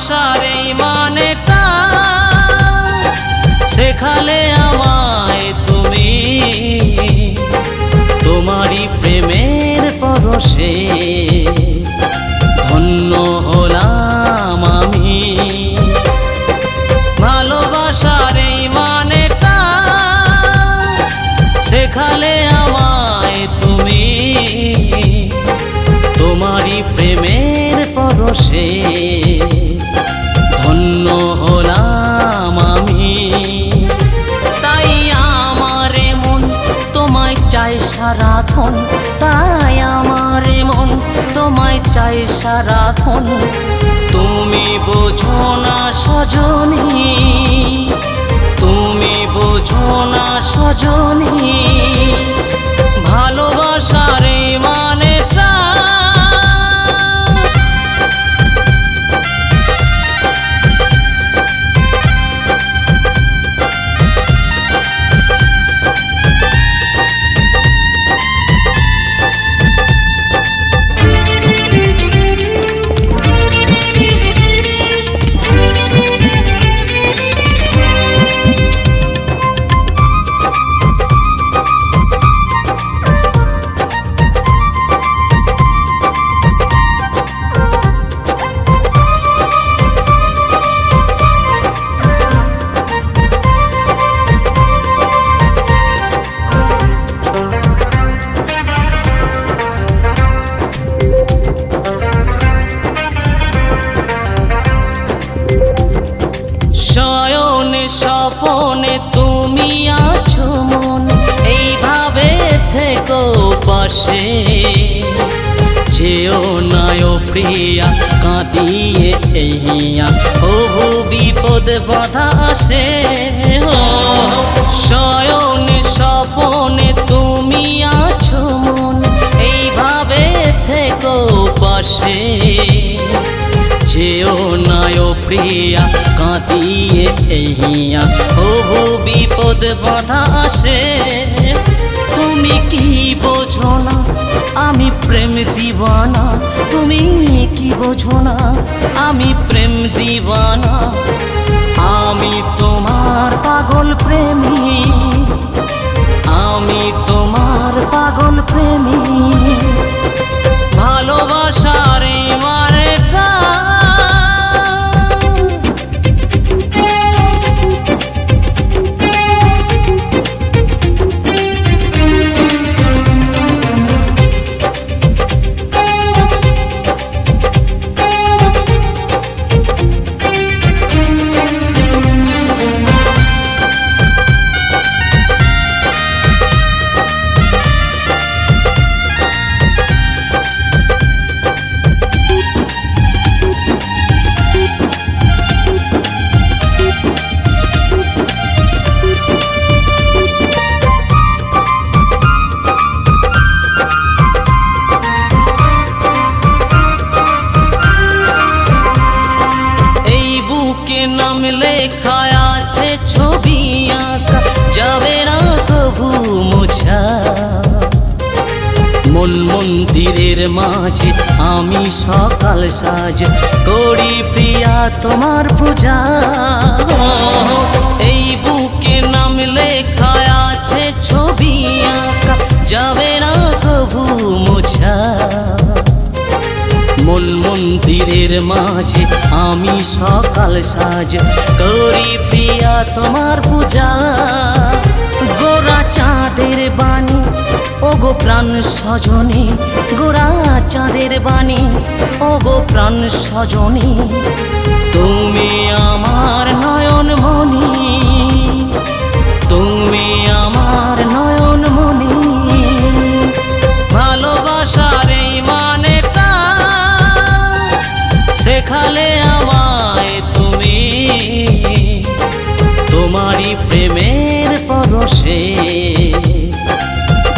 ভালোবাসার এই মানেটা শেখালে আমায় তুমি, তোমারই প্রেমের পরশে ধন্য হলাম আমি। ভালোবাসার এই মানেটা শেখালে আমায় তুমি, তোমারই প্রেমের পরশে ধন্য হলাম আমি। তাই আমার মন তোমায় চায় সারাক্ষণ, তাই আমার মন তোমায় চায় সারাক্ষণ। তুমি বোঝো না সজনী, তুমি বোঝো না সজনী, ভালোবাসার এই মানেটা। শয়নে স্বপনে তুমি আছো মন, এইভাবে থেকো পাশে। যেও নাই ও প্রিয়া কাঁদিয়ে এইয়া, প্রভু বিপদ বাধা আসে। শয়নে স্বপনে তুমি আছো মন, এইভাবে থেকো পাশে। যেও নাই ও প্রিয়া কাঁদিয়ে এইয়া, প্রভু বিপদ বাধা আসে। তুমি কি বোঝো না আমি প্রেম দিওয়ানা, তুমি কি বোঝো না আমি প্রেম দিওয়ানা। আমি তোমার পাগল প্রেমী, আমি তোমার পাগল প্রেমী। ভালোবাসার এই মানেটা নাম লেখা আছে, ছবি আঁকা যাবে না কভু মোছা। মন মন্দিরের মাঝে আমি সকাল সাজ করি প্রিয়া তোমার পূজা। এই বুকে নাম লেখা আছে, ছবি আঁকা যাবে না কভু মোছা। মন মন্দিরের মাঝে আমি সকাল সাজ করি প্রিয়া তোমার পূজা। গোরা চাঁদের বাণী ও গো প্রাণ সজনী, গোরা চাঁদের বাণী ও গো প্রাণ সজনী। তুমি আমার নয়ন মণি, তুমি আমার নয়ন মণি। ভালোবাসার এই মানেটা শেখালে আমায় তুমি, তোমারই প্রেমের পরশে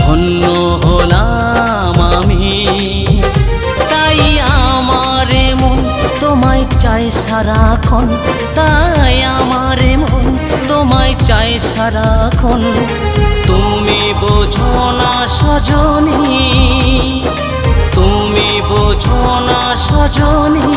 ধন্য হলাম আমি। তাই আমার মন তোমায় চায় সারাক্ষণ, তাই আমার মন তোমায় চায় সারাক্ষণ। তুমি বোঝো না সজনী, তুমি বোঝো না সজনী,